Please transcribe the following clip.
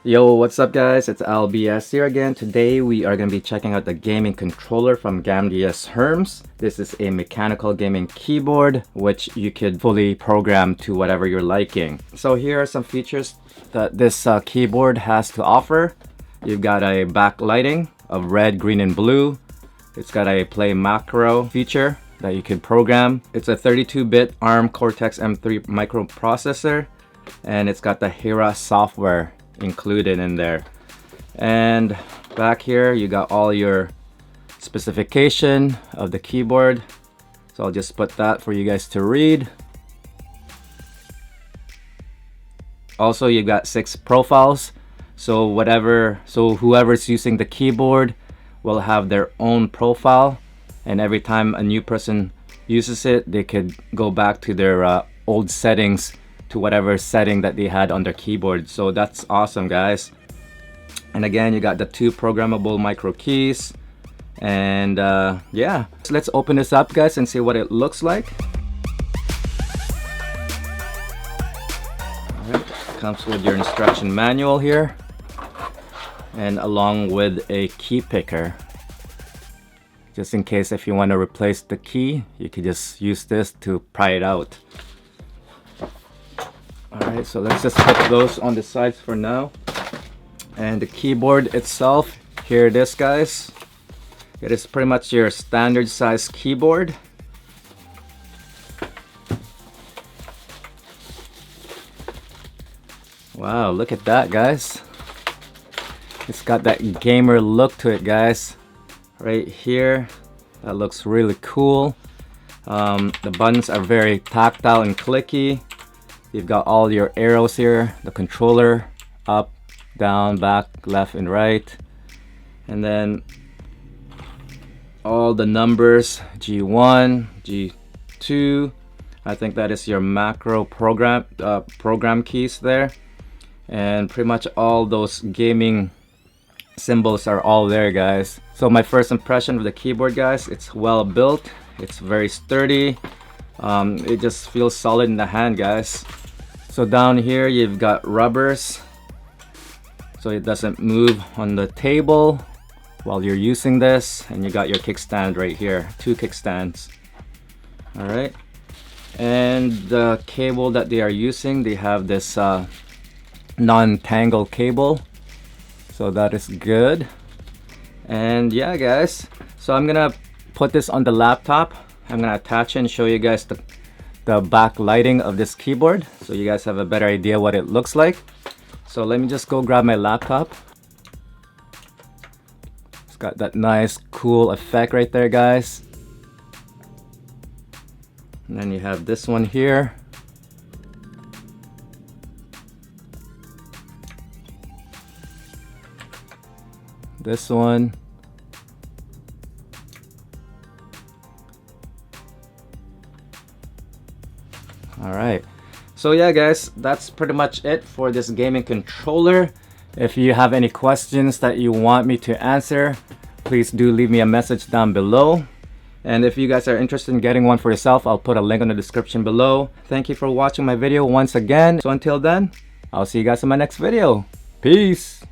Yo, what's up guys? It's LBS here again. Today we are going to be checking out the gaming controller from Gamdias Hermes. This is a mechanical gaming keyboard which you could fully program to whatever you're liking. So here are some features that this keyboard has to offer. You've got a backlighting of red, green, and blue. It's got a play macro feature that you can program. It's a 32-bit ARM Cortex-M3 microprocessor, and it's got the Hera software included in there. And back here you got all your specification of the keyboard, so I'll just put that for you guys to read. Also, you've got 6 profiles, so whoever's using the keyboard will have their own profile, and every time a new person uses it, they could go back to their old settings, to whatever setting that they had on their keyboard. So that's awesome, guys. And again, you got the 2 programmable micro keys. And yeah, so let's open this up, guys, and see what it looks like. All right. Comes with your instruction manual here, and along with a key picker, just in case if you want to replace the key, you could just use this to pry it out. Alright, so let's just put those on the sides for now. And the keyboard itself, here it is, guys. It is pretty much your standard size keyboard. Wow, look at that, guys. It's got that gamer look to it, guys. Right here, that looks really cool. The buttons are very tactile and clicky. You've got all your arrows here, the controller, up, down, back, left, and right. And then all the numbers, G1, G2. I think that is your macro program keys there. And pretty much all those gaming symbols are all there, guys. So my first impression of the keyboard, guys, it's well built. It's very sturdy. It just feels solid in the hand, guys. So down here you've got rubbers, so it doesn't move on the table while you're using this. And you got your kickstand right here, 2 kickstands. All right, and the cable that they are using, they have this non-tangle cable, so that is good. And yeah, guys, so I'm gonna put this on the laptop. I'm gonna attach it and show you guys the backlighting of this keyboard, so you guys have a better idea what it looks like. So let me just go grab my laptop. It's got that nice cool effect right there, guys. And then you have this one here. This one. Alright, so yeah, guys, that's pretty much it for this gaming controller. If you have any questions that you want me to answer, please do leave me a message down below. And if you guys are interested in getting one for yourself, I'll put a link in the description below. Thank you for watching my video once again. So until then, I'll see you guys in my next video. Peace!